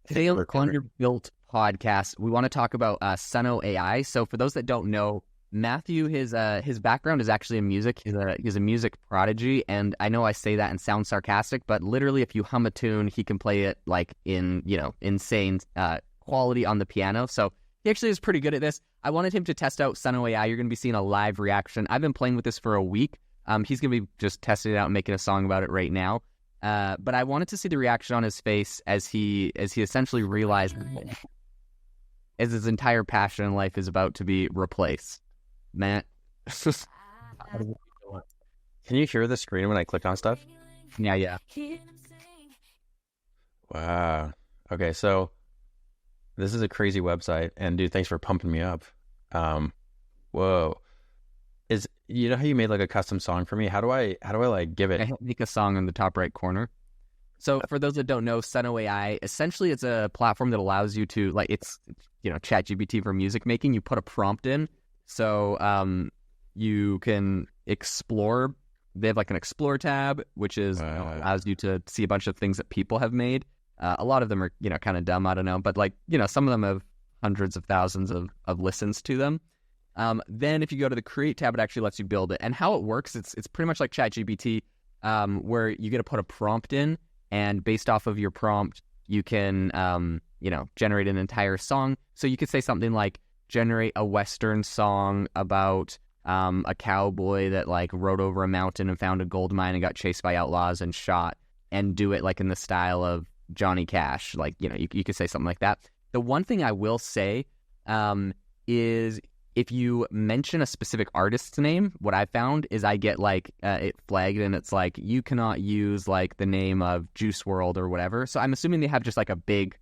Today on the Underbuilt podcast, we want to talk about Suno AI. So for those that don't know, Matthew, his background is actually in music. He's a music prodigy, and I know I say that and sound sarcastic, but literally, if you hum a tune, he can play it like in insane quality on the piano. So he actually is pretty good at this. I wanted him to test out Suno AI. You're going to be seeing a live reaction. I've been playing with this for a week. He's going to be just testing it out and making a song about it right now. But I wanted to see the reaction on his face as he essentially realized as his entire passion in life is about to be replaced. Matt, can you hear the screen when I click on stuff? Yeah. Wow. Okay, so this is a crazy website, and dude, thanks for pumping me up. Whoa. You know how you made like a custom song for me? How do I like give it? I make a song in the top right corner. So for those that don't know, Suno AI, essentially it's a platform that allows you to, like, it's, ChatGPT for music making. You put a prompt in. So you can explore. They have like an explore tab, which is allows you to see a bunch of things that people have made. A lot of them are, kind of dumb. I don't know. But like, some of them have hundreds of thousands of listens to them. Then if you go to the create tab, it actually lets you build it. And how it works, it's pretty much like ChatGPT, where you get to put a prompt in, and based off of your prompt, you can, generate an entire song. So you could say something like, generate a Western song about a cowboy that like rode over a mountain and found a gold mine and got chased by outlaws and shot, and do it like in the style of Johnny Cash. Like, you could say something like that. The one thing I will say is if you mention a specific artist's name, what I found is I get like it flagged, and it's like, you cannot use like the name of Juice World or whatever. So I'm assuming they have just like a big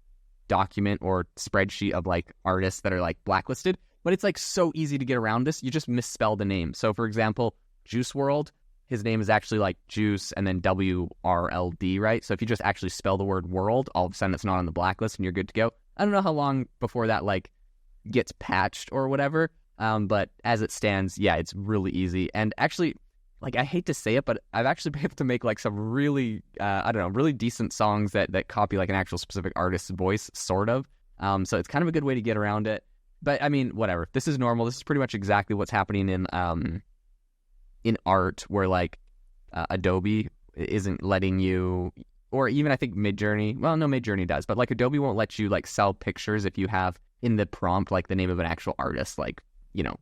document or spreadsheet of like artists that are like blacklisted, but it's like so easy to get around this. You just misspell the name. So for example, Juice World, his name is actually like Juice and then WRLD, right? So if you just actually spell the word world, all of a sudden it's not on the blacklist and you're good to go. I don't know how long before that like gets patched or whatever, but as it stands, yeah, it's really easy. And actually, like, I hate to say it, but I've actually been able to make like some really, really decent songs that copy like an actual specific artist's voice, sort of. So it's kind of a good way to get around it. But I mean, whatever. This is normal. This is pretty much exactly what's happening in art, where like Adobe isn't letting you, or even I think Midjourney. Well, no, Midjourney does, but like Adobe won't let you like sell pictures if you have in the prompt like the name of an actual artist, like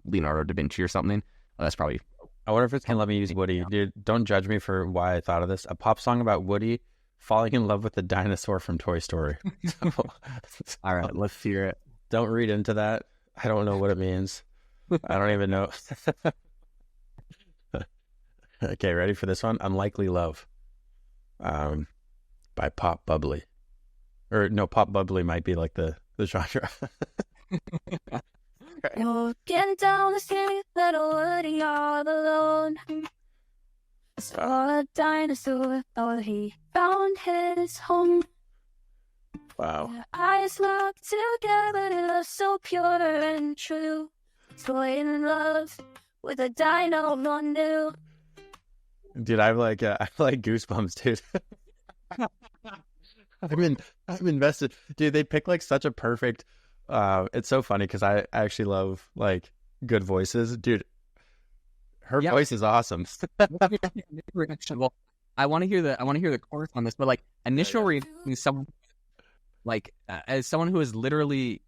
Leonardo da Vinci or something. Well, that's probably. I wonder if it's going to let me use Woody. Dude, don't judge me for why I thought of this. A pop song about Woody falling in love with the dinosaur from Toy Story. All right, let's hear it. Don't read into that. I don't know what it means. I don't even know. Okay, ready for this one? Unlikely Love by Pop Bubbly. Or no, Pop Bubbly might be like the genre. Walking down the street, little Woody all alone. Saw a dinosaur, thought he found his home. Wow. Their eyes locked together, they love so pure and true. So in love with a dino one new. Dude, I have like goosebumps, dude. I'm invested, dude. They pick like such a perfect. It's so funny because I actually love like good voices, dude. Her voice is awesome. Well, I want to hear the chorus on this, but like initial reaction is someone like as someone who is literally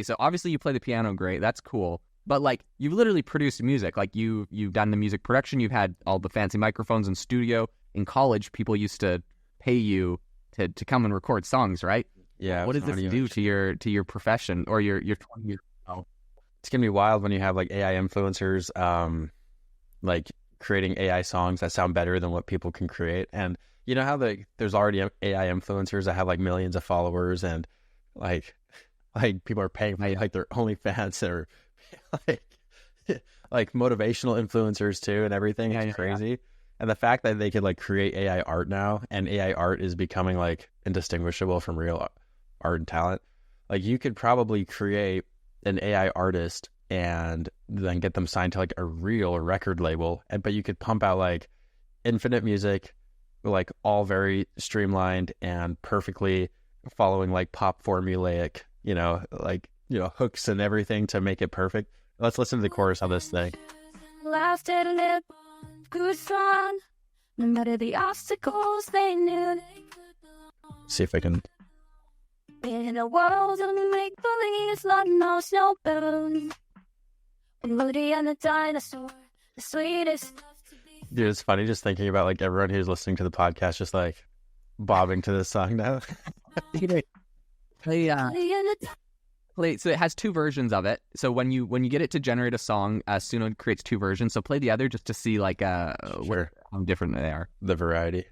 so obviously you play the piano great, that's cool, but like you've literally produced music, like you've done the music production, you've had all the fancy microphones in studio. In college, people used to pay you to come and record songs, right? Yeah. What does this do to your profession or your 20 years ago? It's gonna be wild when you have like AI influencers, like creating AI songs that sound better than what people can create. And you know how there's already AI influencers that have like millions of followers, and like people are paying for like their OnlyFans, or like motivational influencers too, and everything. It's crazy. Yeah. And the fact that they could like create AI art now, and AI art is becoming like indistinguishable from real art and talent. Like you could probably create an AI artist and then get them signed to like a real record label, but you could pump out like infinite music, like all very streamlined and perfectly following like pop formulaic, hooks and everything to make it perfect. Let's listen to the chorus of this thing. Laughed at it, good fun. No matter the obstacles, they knew they could. See if I can. In a world of make-believe, like no snow balloon. Moody and the dinosaur, the sweetest. Dude, it's funny just thinking about like everyone who's listening to the podcast just like bobbing to this song now. So it has two versions of it. So when you get it to generate a song, Suno creates two versions. So play the other just to see like how different they are. The variety.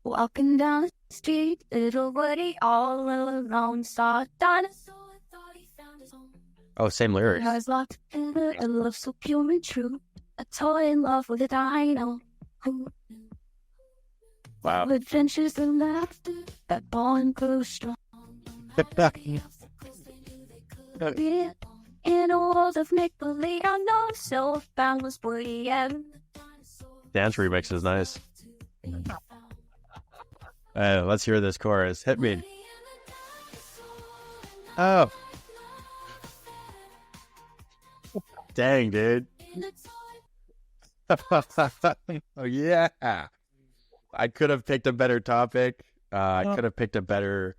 Walking down the street, little Woody all alone saw a dinosaur. Thought he found his home. Oh, same lyrics. I was locked in a love so pure and true. A toy in love with a dino. Wow. Adventures and laughter that bond grew strong. In a world of make-believe, I know so boundless Woody and Dance remix is nice. Let's hear this chorus. Hit me. Oh. Dang, dude. Oh, yeah. I could have picked a better topic. I could have picked a better,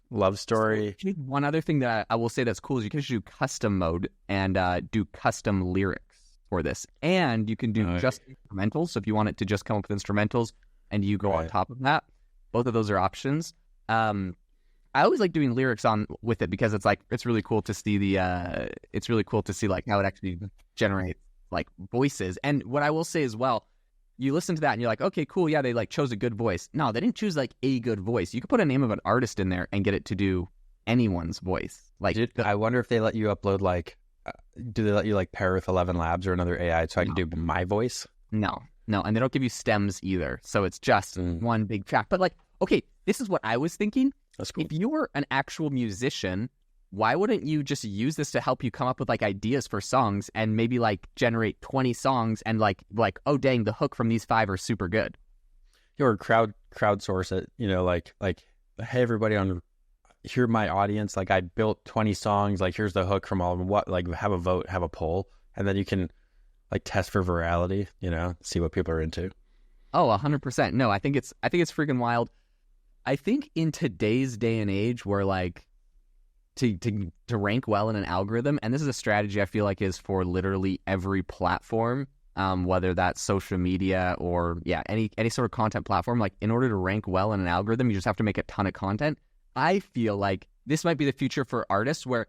love story. One other thing that I will say that's cool is you can do custom mode and do custom lyrics for this. And you can do just instrumentals. So if you want it to just come up with instrumentals and you go on top of that, both of those are options. I always like doing lyrics with it because it's really cool to see like how it actually generates like voices. And what I will say as well, you listen to that and you're like, okay, cool, yeah, they like chose a good voice. No, they didn't choose like a good voice. You could put a name of an artist in there and get it to do anyone's voice. Like, I wonder if they let you upload like, do they let you like pair with 11 Labs or another AI so I can do my voice? No, and they don't give you stems either. So it's just one big track. But like, okay, this is what I was thinking. That's cool. If you were an actual musician, why wouldn't you just use this to help you come up with like ideas for songs and maybe like generate 20 songs and like oh dang, the hook from these 5 are super good. Or crowdsource it, like hey everybody, hear my audience, like I built 20 songs, like here's the hook from all of them. What, like have a vote, have a poll, and then you can like test for virality, see what people are into. Oh, 100%. No, I think it's freaking wild. I think in today's day and age where like to rank well in an algorithm, and this is a strategy I feel like is for literally every platform, whether that's social media or any sort of content platform. Like in order to rank well in an algorithm, you just have to make a ton of content. I feel like this might be the future for artists, where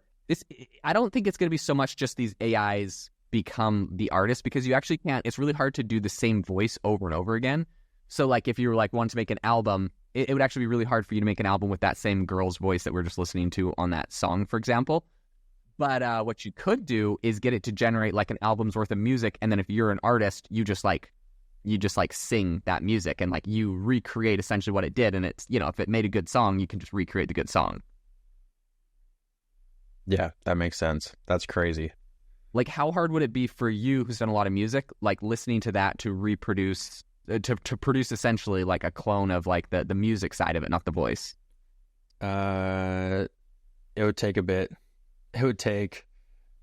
I don't think it's going to be so much just these AIs become the artist, because you actually can't. It's really hard to do the same voice over and over again. So like if you were like wanting to make an album, it would actually be really hard for you to make an album with that same girl's voice that we're just listening to on that song, for example. But what you could do is get it to generate like an album's worth of music, and then if you're an artist, you just like sing that music and like you recreate essentially what it did. And it's, if it made a good song, you can just recreate the good song. Yeah, that makes sense. That's crazy. Like how hard would it be for you who's done a lot of music, like listening to that to reproduce to produce essentially like a clone of like the music side of it, not the voice? It would take a bit. It would take,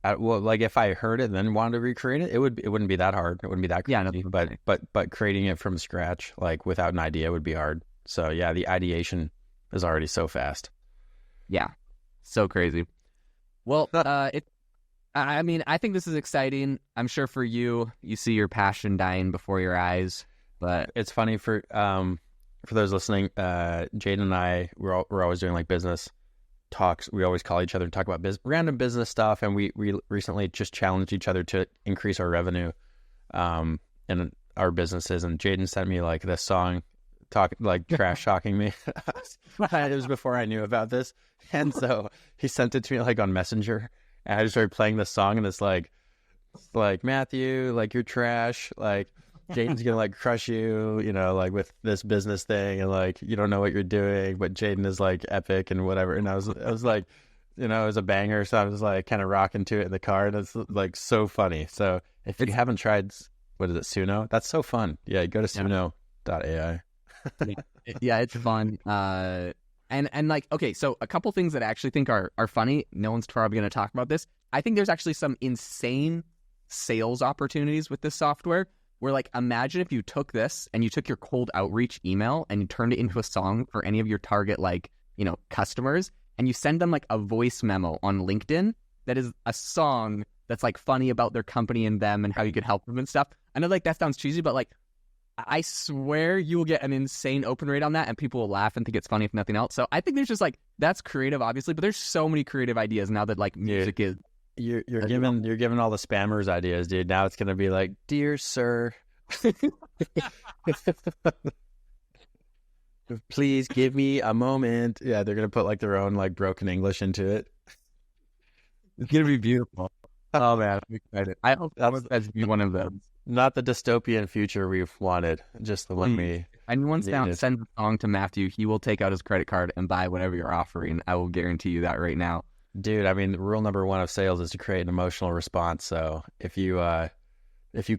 like if I heard it and then wanted to recreate it, it wouldn't be that hard. It wouldn't be that crazy. But creating it from scratch, like without an idea, would be hard. So yeah, the ideation is already so fast. Yeah, so crazy. Well, I mean, I think this is exciting. I'm sure for you see your passion dying before your eyes. But it's funny for those listening. Jaden and I, we're always doing like business talks. We always call each other and talk about random business stuff. And we recently just challenged each other to increase our revenue in our businesses. And Jaden sent me like this song, trash talking me. It was before I knew about this, and so he sent it to me like on Messenger. And I just started playing this song, and it's like Matthew, like you're trash, like Jaden's gonna like crush you, like with this business thing, and like you don't know what you're doing, but Jaden is like epic and whatever. And I was like, it was a banger, so I was like kind of rocking to it in the car, and it's like so funny. So if you haven't tried, what is it, Suno? That's so fun. Yeah, go to suno.ai. Yeah, it's fun. And like, okay, so a couple things that I actually think are funny. No one's probably going to talk about this. I think there's actually some insane sales opportunities with this software where, like, imagine if you took this and you took your cold outreach email and you turned it into a song for any of your target, like, customers, and you send them like a voice memo on LinkedIn that is a song that's like funny about their company and them and how you could help them and stuff. I know, like, that sounds cheesy, but like, I swear you will get an insane open rate on that and people will laugh and think it's funny if nothing else. So I think there's just like, that's creative, obviously, but there's so many creative ideas now that like music is. You're giving all the spammers ideas, dude. Now it's gonna be like, dear sir, please give me a moment. Yeah, they're gonna put like their own like broken English into it. It's gonna be beautiful. Oh man, I'm excited. I hope that's be one of them. Not the dystopian future we've wanted, just the one we. And once down send the song to Matthew, he will take out his credit card and buy whatever you're offering. I will guarantee you that right now. Dude, I mean, rule number one of sales is to create an emotional response. So if you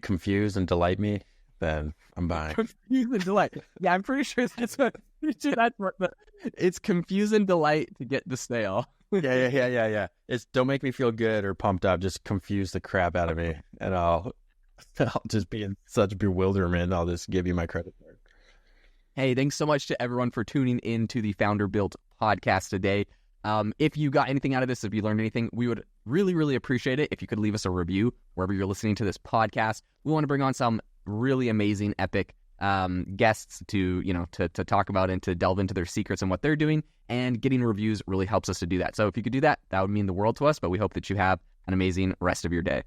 confuse and delight me, then I'm buying. Confuse and delight. Yeah, I'm pretty sure that's what it's confuse and delight to get the sale. Yeah. It's don't make me feel good or pumped up. Just confuse the crap out of me, and I'll just be in such bewilderment. I'll just give you my credit card. Hey, thanks so much to everyone for tuning in to the Founder Built podcast today. If you got anything out of this, if you learned anything, we would really, really appreciate it if you could leave us a review wherever you're listening to this podcast. We want to bring on some really amazing, epic guests to talk about and to delve into their secrets and what they're doing. And getting reviews really helps us to do that. So if you could do that, that would mean the world to us. But we hope that you have an amazing rest of your day.